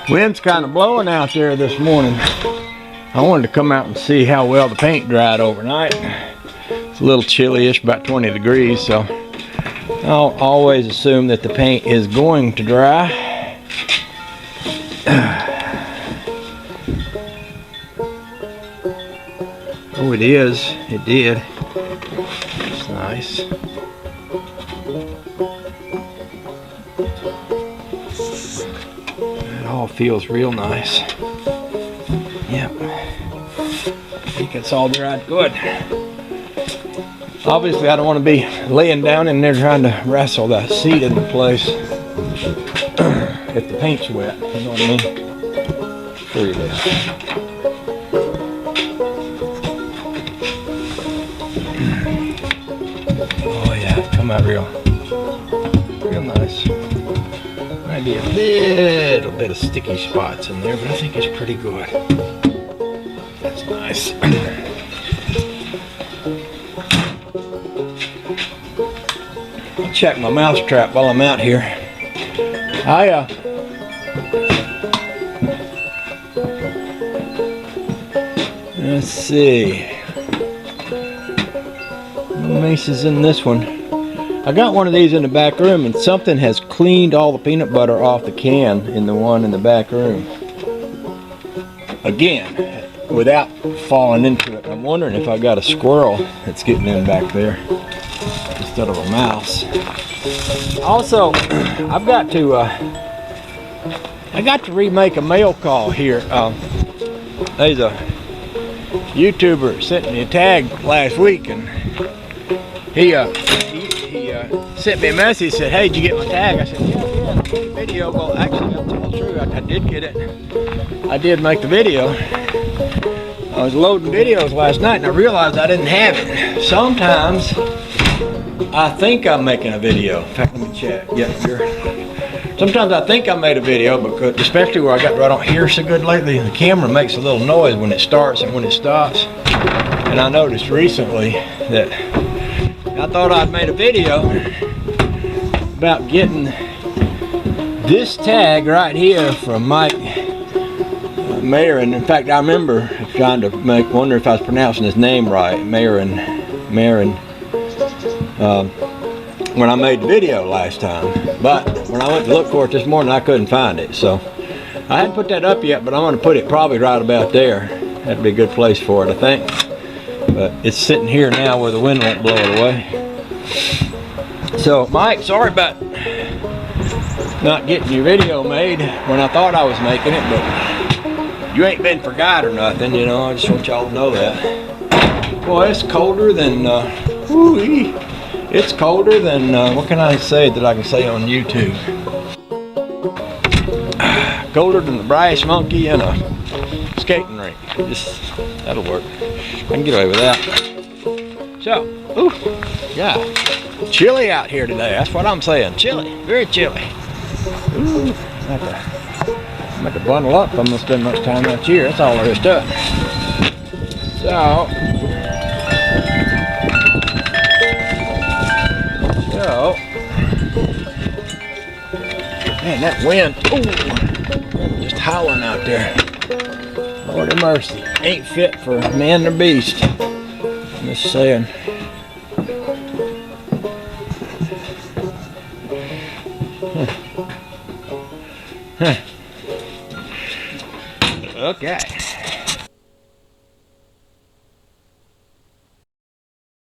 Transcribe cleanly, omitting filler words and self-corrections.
Wind's kind of blowing out there this morning. I wanted to come out and see how well the paint dried overnight. It's a little chilly-ish, about 20 degrees, so I'll always assume that the paint is going to dry. Oh, it is. It did. It's nice. It all feels real nice. Yep. I think it's all dried good. Obviously, I don't want to be laying down in there trying to wrestle that seat into place if the paint's wet. You know what I mean? There you go. Oh yeah, it's come out real nice. Might be a little bit of sticky spots in there, but I think it's pretty good. That's nice. I'll check my mouse trap while I'm out here. Let's see. No maces in this one. I got one of these in the back room, and something has cleaned all the peanut butter off the can in the one in the back room. Again, without falling into it. I'm wondering if I got a squirrel that's getting in back there instead of a mouse. Also, I got to remake a mail call here. There's a YouTuber sent me a tag last week, and he sent me a message, said, "Hey, did you get my tag?" I said, yeah, video. Well, actually, I'll tell the truth, I did get it. I did make the video. I was loading videos last night, and I realized I didn't have it. Sometimes I think I'm making a video. In fact, let me check. Yeah, sure. Sometimes I think I made a video, because especially where I don't hear so good lately, the camera makes a little noise when it starts and when it stops. And I noticed recently that I thought I'd made a video about getting this tag right here from Mike Marin. In fact, I remember trying to wonder if I was pronouncing his name right, Marin, when I made the video last time. But when I went to look for it this morning, I couldn't find it. So I hadn't put that up yet, but I'm going to put it probably right about there. That'd be a good place for it, I think. But it's sitting here now where the wind won't blow it away. So, Mike, sorry about not getting your video made when I thought I was making it, but you ain't been forgot or nothing, you know. I just want y'all to know that. Boy, it's colder than, it's colder than, what can I say that I can say on YouTube? Colder than the brass monkey in a skating rink. That'll work. I can get away with that. So, yeah, chilly out here today. That's what I'm saying. Chilly, very chilly. I'm about to bundle up. I'm gonna spend much time out here. That's all there is to it. So, man, that wind, just howling out there. Lord have mercy. Ain't fit for man or beast. I'm just saying. Okay.